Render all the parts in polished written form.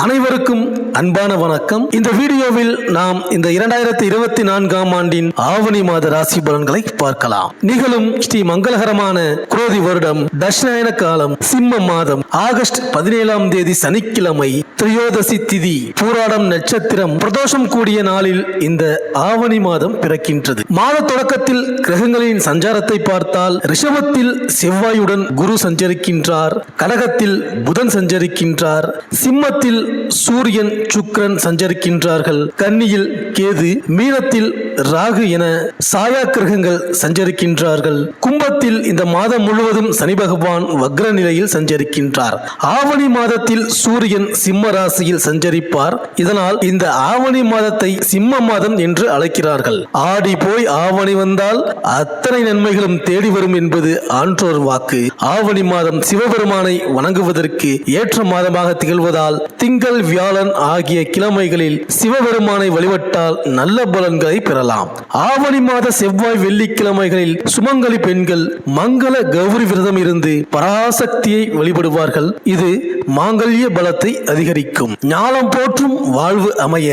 அனைவருக்கும் அன்பான வணக்கம். இந்த வீடியோவில் நாம் இந்த 2024ஆம் ஆண்டின் ஆவணி மாத ராசி பலன்களை பார்க்கலாம். நிகழும் ஸ்ரீ மங்களகரமான குரோதி வருடம் தட்சிணாயன காலம் சிம்ம மாதம் ஆகஸ்ட் 17ஆம் தேதி சனிக்கிழமை திரையோதசி திதி பூராடம் நட்சத்திரம் பிரதோஷம் கூடிய நாளில் இந்த ஆவணி மாதம் பிறக்கின்றது. மாத தொடக்கத்தில் கிரகங்களின் சஞ்சாரத்தை பார்த்தால் ரிஷபத்தில் செவ்வாயுடன் குரு சஞ்சரிக்கின்றார், கடகத்தில் புதன் சஞ்சரிக்கின்றார், சிம்மத்தில் சூரியன் சுக்கிரன் சஞ்சரிக்கின்றார்கள், கன்னியில் கேது, மீனத்தில் ராகு என சாயா கிரகங்கள் சஞ்சரிக்கின்றார்கள். கும்பத்தில் இந்த மாதம் முழுவதும் சனி பகவான் வக்ர நிலையில் சஞ்சரிக்கின்றார். ஆவணி மாதத்தில் சூரியன் சிம்ம ராசியில் சஞ்சரிப்பார். இதனால் இந்த ஆவணி மாதத்தை சிம்ம மாதம் என்று அழைக்கிறார்கள். ஆடி போய் ஆவணி வந்தால் அத்தனை நன்மைகளும் தேடி வரும் என்பது ஆன்றோர் வாக்கு. ஆவணி மாதம் சிவபெருமானை வணங்குவதற்கு ஏற்ற மாதமாக திகழ்வதால் திங்கள் வியாழன் ஆகிய கிழமைகளில் சிவபெருமானை வழிபட்டால் நல்ல பலன்களை பெறலாம். ஆவணி மாத செவ்வாய் வெள்ளிக்கிழமைகளில் சுமங்கலி பெண்கள் மங்கள கௌரி விரதம் இருந்து பராசக்தியை வழிபடுவார்கள். இது மாங்கல்ய பலத்தை அதிகரிக்கும். ஞானம் போற்றும் வாழ்வு அமைய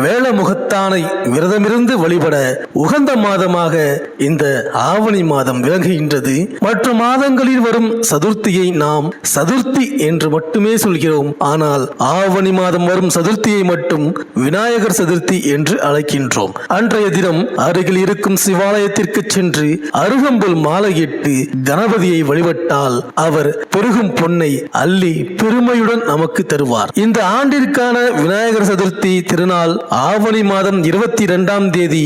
வேளமுகத்தானை விரதமிருந்து வழிபட உகந்த மாதமாக இந்த ஆவணி மாதம் விளங்குகின்றது. மற்ற மாதங்களில் வரும் சதுர்த்தியை நாம் சதுர்த்தி என்று மட்டுமே சொல்கிறோம். ஆனால் ஆவணி மாதம் வரும் சதுர்த்தியை மட்டும் விநாயகர் சதுர்த்தி என்று அழைக்கின்றோம். அன்றைய தினம் அருகில் இருக்கும் சிவாலயத்திற்கு சென்று அருகம்புல் மாலையிட்டு கணபதியை வழிபட்டால் அவர் பெருகும் பொன்னை அள்ளி பெருமையுடன் நமக்கு தருவார். இந்த ஆண்டிற்கான விநாயகர் சதுர்த்தி திருநாள் ஆவணி மாதம் 22ஆம் தேதி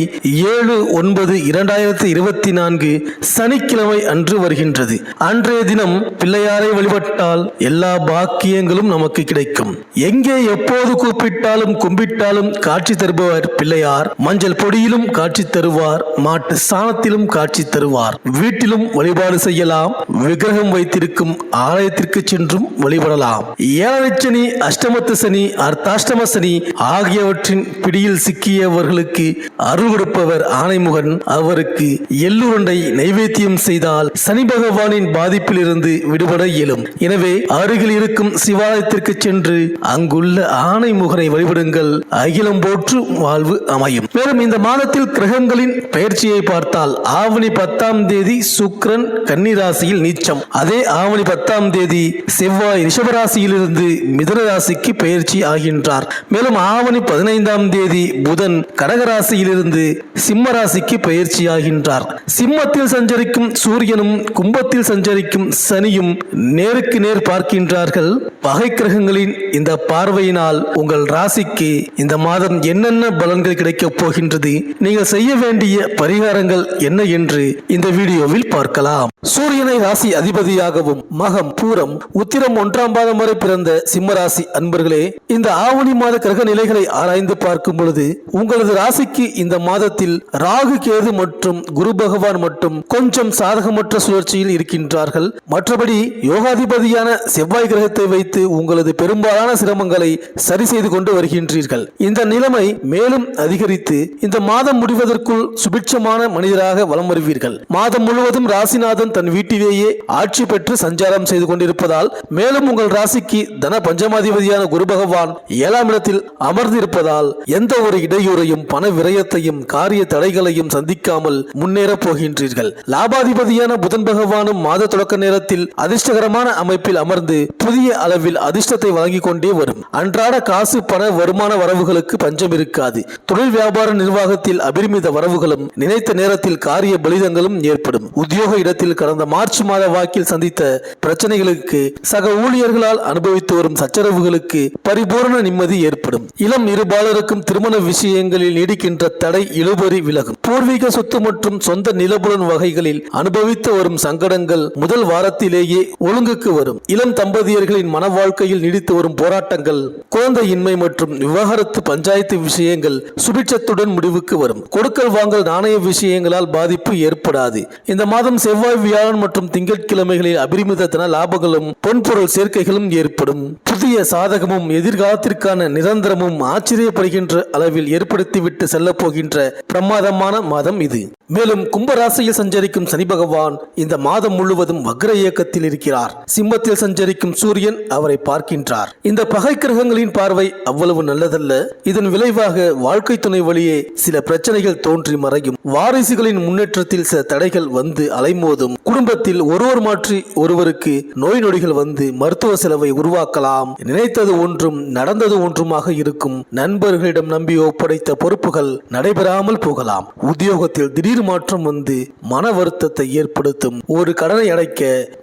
7/9/2024 சனிக்கிழமை அன்று வருகின்றது. அன்றைய தினம் பிள்ளையாரை வழிபட்டால் எல்லா பாக்கியங்களும் நமக்கு கிடைக்கும். எங்கே எப்போது கூப்பிட்டாலும் கும்பிட்டாலும் காட்சி தருபவர் பிள்ளையார். மஞ்சள் பொடியிலும் காட்சி தருவார், மாட்டு சாணத்திலும் காட்சி தருவார். வீட்டிலும் வழிபாடு செய்யலாம். விக்கிரகம் வைத்திருக்கும் ஆலயத்திற்கு சென்றும் வழிபடலாம். ஏழரை சனி, அஷ்டமத்து சனி, அர்த்தாஷ்டம சனி ஆகியவற்றின் பிடியில் சிக்கியவர்களுக்கு அருள் கொடுப்பவர் ஆனைமுகன். அவருக்கு எள்ளுருண்டை நைவேத்தியம் செய்தால் சனி பகவானின் பாதிப்பில் இருந்து விடுபட இயலும். எனவே அருகில் இருக்கும் சிவாலயத்திற்கு சென்று அங்குள்ள ஆனைமுகனை வழிபடுங்கள். அகிலம் போற்று வாழ்வு அமையும். மேலும் இந்த மாதத்தில் கிரகங்களின் பெயர்ச்சியை பார்த்தால் ஆவணி 10ஆம் தேதி சுக்கிரன் கன்னி ராசியில் நீச்சம். அதே ஆவணி 10ஆம் தேதி செவ்வாய் ரிஷபராசியில் இருந்து மிதுன ராசிக்கு பெயர்ச்சி ஆகின்றார். மேலும் ஆவணி 15ஆம் தேதி புதன் கடகராசியில் இருந்து சிம்ம ராசிக்கு பெயர்ச்சி ஆகின்றார். சிம்மத்தில் சஞ்சரிக்கும் சூரியனும் கும்பத்தில் சஞ்சரிக்கும் சனியும் நேருக்கு நேர் பார்க்கின்றார்கள். பகை கிரகங்களின் இந்த பார்வையினால் உங்கள் ராசிக்கு இந்த மாதம் என்னென்ன பலன்கள் கிடைக்கப் போகின்றது, நீங்கள் செய்ய வேண்டிய பரிகாரங்கள் என்ன என்று இந்த வீடியோவில் பார்க்கலாம். சூரியனை ராசி அதிபதியாகவும் மகம் பூரம் உத்திரம் 1ஆம் பாதம் வரை பிறந்த சிம்ம ராசி அன்பர்களே, இந்த ஆவணி மாத கிரக நிலைகளை ஆராய்ந்து பார்க்கும் பொழுது உங்களது ராசிக்கு இந்த மாதத்தில் ராகு கேது மற்றும் குரு பகவான் மட்டும் கொஞ்சம் சாதகமற்ற சுழற்சியில் இருக்கின்றார்கள். மற்றபடி யோகாதிபதியான செவ்வாய் கிரகத்தை வைத்து உங்களது பெரும்பாலான சிரமங்களை சரி செய்து கொண்டு வருகின்றீர்கள். இந்த நிலைமை மேலும் அதிகரித்து இந்த மாதம் முடிவதற்குள் சுபிட்சமான மனிதராக வலம் வருவீர்கள். மாதம் முழுவதும் ராசிநாதன் தன் வீட்டிலேயே ஆட்சி பெற்று சஞ்சாரம் செய்து கொண்டிருப்பதால் மேலும் உங்கள் ராசிக்கு தன பஞ்சமாதிபதியான குரு பகவான் 7ஆம் இடத்தில் அமர்ந்திருப்பதால் எந்த ஒரு இடையூறையும் பண விரயத்தையும் காரிய தடைகளையும் சந்திக்காமல் முன்னேற போகின்றீர்கள். லாபாதிபதியான புதன் பகவானும் மாத தொடக்க நேரத்தில் அதிர்ஷ்டகரமான அமைப்பில் அமர்ந்து புதிய அளவில் அதிர்ஷ்டத்தை வழங்கிக் கொண்டே வரும். அன்றாட காசு பண வருமான வரவுகளுக்கு பஞ்சம் இருக்காது. தொழில் வியாபார நிர்வாகத்தில் அபரிமித வரவுகளும் நினைத்த நேரத்தில் காரிய பலிதங்களும் ஏற்படும். உத்தியோக இடத்தில் கடந்த மார்ச் மாத வாக்கில் சந்தித்த பிரச்சனைகளுக்கு சக ஊழியர்களால் அனுபவித்து வரும் சச்சரவுகளுக்கு பரிபூர்ண நிம்மதி ஏற்படும். இளம் இருபாலருக்கும் திருமண விஷயங்களில் நீடிக்கின்ற தடை இழுபறி விலகும். பூர்வீக சொத்து மற்றும் சொந்த நிலபுலன் வகைகளில் அனுபவித்து வரும் சங்கடங்கள் முதல் வாரத்திலேயே ஒழுங்குக்கு வரும். இளம் தம்பதியர்களின் மன வாழ்க்கையில் நீடித்து வரும் போராட்டங்கள், குழந்தையின்மை மற்றும் விவாகரத்து பஞ்சாயத்து விஷயங்கள் சுபிட்சத்துடன் முடிவுக்கு வரும். நடைபெறும். கொடுக்கல் வாங்கல் நாணய விஷயங்களால் பாதிப்பு ஏற்படாது. இந்த மாதம் செவ்வாய், வியாழன் மற்றும் திங்கட்கிழமைகளில் அபரிமித தன லாபங்களும் பொன்பொருள் சேர்க்கைகளும் ஏற்படும். புதிய சாதகமும் எதிர்காலத்திற்கான நிரந்தரமும் ஆச்சரியப்படுகின்ற அளவில் ஏற்படுத்திவிட்டு செல்லப் போகின்ற பிரமாதமான மாதம் இது. மேலும் கும்பராசியில் சஞ்சரிக்கும் சனி பகவான் இந்த மாதம் முழுவதும் வக்ர இயக்கத்தில் இருக்கிறார். சிம்மத்தில் சஞ்சரிக்கும் சூரியன் அவரை பார்க்கின்றார். இந்த பகை கிரகங்களின் பார்வை அவ்வளவு நல்லதல்ல. இதன் விளைவாக வாழ்க்கை துணை வழியே சில பிரச்சனைகள் தோன்றி மறையும். வாரிசுகளின் முன்னேற்றத்தில் சில தடைகள் வந்து அலைமோதும். குடும்பத்தில் ஒருவர் மாற்றி ஒருவருக்கு நோய் நொடிகள் வந்து மருத்துவ செலவை உருவாக்கலாம். நினைத்தது ஒன்றும் நடந்தது ஒன்றுமாக இருக்கும். நண்பர்களிடம் நம்பி ஒப்படைத்த பொறுப்புகள் நடைபெறாமல் போகலாம். உத்தியோகத்தில் திடீர் மாற்றம் வந்து மன வருத்தத்தை ஏற்படுத்தும். ஒரு கடனை அடைக்க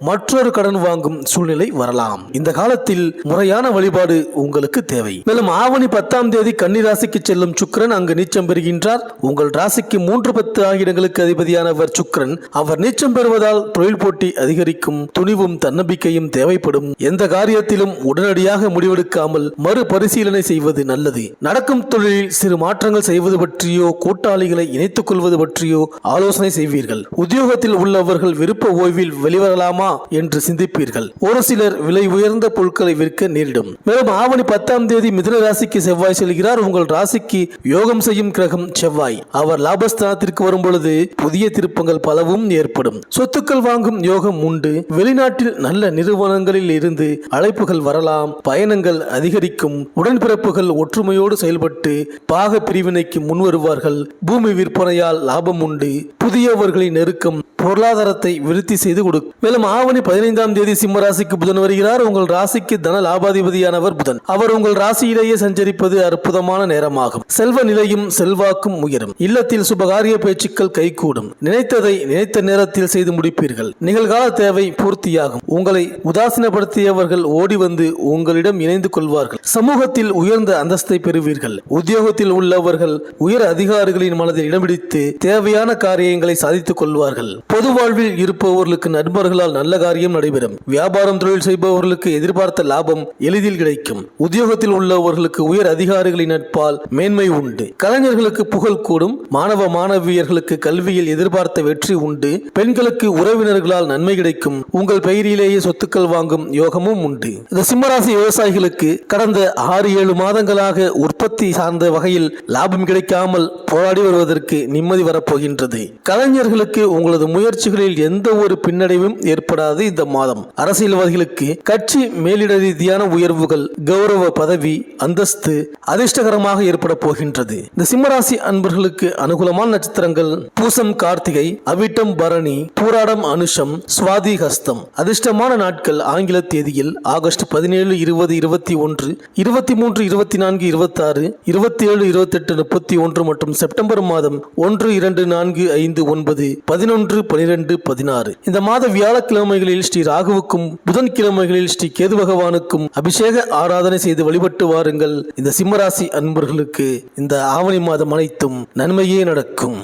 மற்றொரு கடன் வாங்கும் சூழ்நிலை வரலாம். இந்த காலத்தில் முறையான வழிபாடு உங்களுக்கு தேவை. மேலும் ஆவணி 10ஆம் தேதி கன்னி ராசிக்கு செல்லும் சுக்கிரன் அங்கு நீச்சம் பெறுகின்றார். உங்கள் ராசிக்கு 3-10 ஆகிய இடங்களுக்கு அதிபதியானவர் சுக்கிரன். அவர் நீச்சம் பெறுவதால் தொழில் போட்டி அதிகரிக்கும். துணிவும் தன்னம்பிக்கையும் தேவைப்படும். எந்த காரியத்திலும் உடனடியாக முடிவெடுக்காமல் மறுபரிசீலனை செய்வது நல்லது. நடக்கும் தொழிலில் சிறு மாற்றங்கள் செய்வது பற்றியோ கூட்டாளிகளை இணைத்துக் கொள்வது பற்றியோ ஆலோசனை செய்வீர்கள். உத்தியோகத்தில் உள்ளவர்கள் விருப்ப ஓய்வில் வெளிவரலாமா என்று சிந்திப்பீர்கள். ஒரு சிலர் விலை உயர்ந்த பொருட்களை விற்க நேரிடும். மேலும் ஆவணி 10ஆம் தேதி மிதுன ராசிக்கு செவ்வாய் செல்கிறார். உங்கள் ராசிக்கு யோகம் செய்யும் கிரகம் செவ்வாய். அவர் லாபஸ்தானத்திற்கு வரும் பொழுது புதிய திருப்பங்கள் பலவும் ஏற்படும். சொத்துக்கள் வாங்கும் யோகம் உண்டு. வெளிநாட்டில் நல்ல நிறுவனங்களில் இருந்து அழைப்புகள் வரலாம். பயணங்கள் அதிகரிக்கும். உடன்பிறப்புகள் ஒற்றுமையோடு செயல்பட்டு பாக பிரிவினைக்கு முன்வருவார்கள். பூமி விற்பனையால் லாபம் உண்டு. புதியவர்களின் நெருக்கம் பொருளாதாரத்தை விருத்தி செய்து கொடுக்கும். மேலும் ஆவணி 15ஆம் தேதி சிம்ம ராசிக்கு புதன் வருகிறார். உங்கள் ராசிக்கு தன லாபாதிபதியானவர் புதன். அவர் உங்கள் ராசியிலேயே சஞ்சரிப்பது அற்புதமான நேரமாகும். செல்வ நிலையும் செல்வாக்கும் உயரும். இல்லத்தில் சுபகாரிய பேச்சுக்கள் கைகூடும். நினைத்ததை நினைத்த நேரத்தில் செய்து முடிப்பீர்கள். நிகழ்கால தேவை பூர்த்தியாகும். உங்களை உதாசீனப்படுத்தியவர்கள் ஓடி வந்து உங்களிடம் இணைந்து கொள்வார்கள். சமூகத்தில் உயர்ந்த அந்தஸ்தை பெறுவீர்கள். உத்தியோகத்தில் உள்ளவர்கள் உயர் அதிகாரிகளின் மனதில் இடம் பிடித்து தேவையான காரியங்களை சாதித்துக் கொள்வார்கள். பொது வாழ்வில் இருப்பவர்களுக்கு நண்பர்களால் நல்ல காரியம் நடைபெறும். வியாபாரம் தொழில் செய்பவர்களுக்கு எதிர்பார்த்த லாபம் எளிதில் கிடைக்கும். உத்தியோகத்தில் உள்ளவர்களுக்கு உயர் அதிகாரிகளின் நட்பால் மேன்மை உண்டு. கலைஞர்களுக்கு புகழ் கூடும். மாணவ மாணவியர்களுக்கு கல்வியில் எதிர்பார்த்த வெற்றி உண்டு. பெண்களுக்கு உறவினர்களால் நன்மை கிடைக்கும். உங்கள் பெயரிலேயே சொத்துக்கள் வாங்கும் யோகமும் உண்டு. இந்த சிம்மராசி விவசாயிகளுக்கு கடந்த 6-7 மாதங்களாக உற்பத்தி சார்ந்த வகையில் லாபம் கிடைக்காமல் போராடி வருவதற்கு நிம்மதி வரப்போகின்றது. கலைஞர்களுக்கு உங்களது முயற்சிகளில் எந்த ஒரு பின்னடைவும் ஏற்படாது. இந்த மாதம் அரசியல்வாதிகளுக்கு கட்சி மேலிட ரீதியான உயர்வுகள், கௌரவ பதவி, அந்தஸ்து அதிர்ஷ்டகரமாக ஏற்பட போகின்றது. இந்த சிம்மராசி அன்பர்களுக்கு அனுகூலமான நட்சத்திரங்கள் பூசம், கார்த்திகை, அவிட்டம், பரணி, பூராடம், அனுஷம், சுவாதி, ஹஸ்தம். அதிர்ஷ்டமான நாட்கள் ஆங்கில தேதியில் ஆகஸ்ட் 17, 20, 21, 23, 24, 26, 27, 28, 31 மற்றும் செப்டம்பர் மாதம் 1, 2, 4, 5, 9, 11, 12, 16. இந்த மாத வியாழக்கிழமைகளில் ஸ்ரீ ராகுவுக்கும் புதன்கிழமைகளில் ஸ்ரீ கேது பகவானுக்கும் அபிஷேக ஆராதனை செய்து வழிபட்டு வாருங்கள். இந்த சிம்மராசி அன்பர்களுக்கு இந்த ஆவணி மாதம் அனைத்தும் நன்மையே நடக்கும்.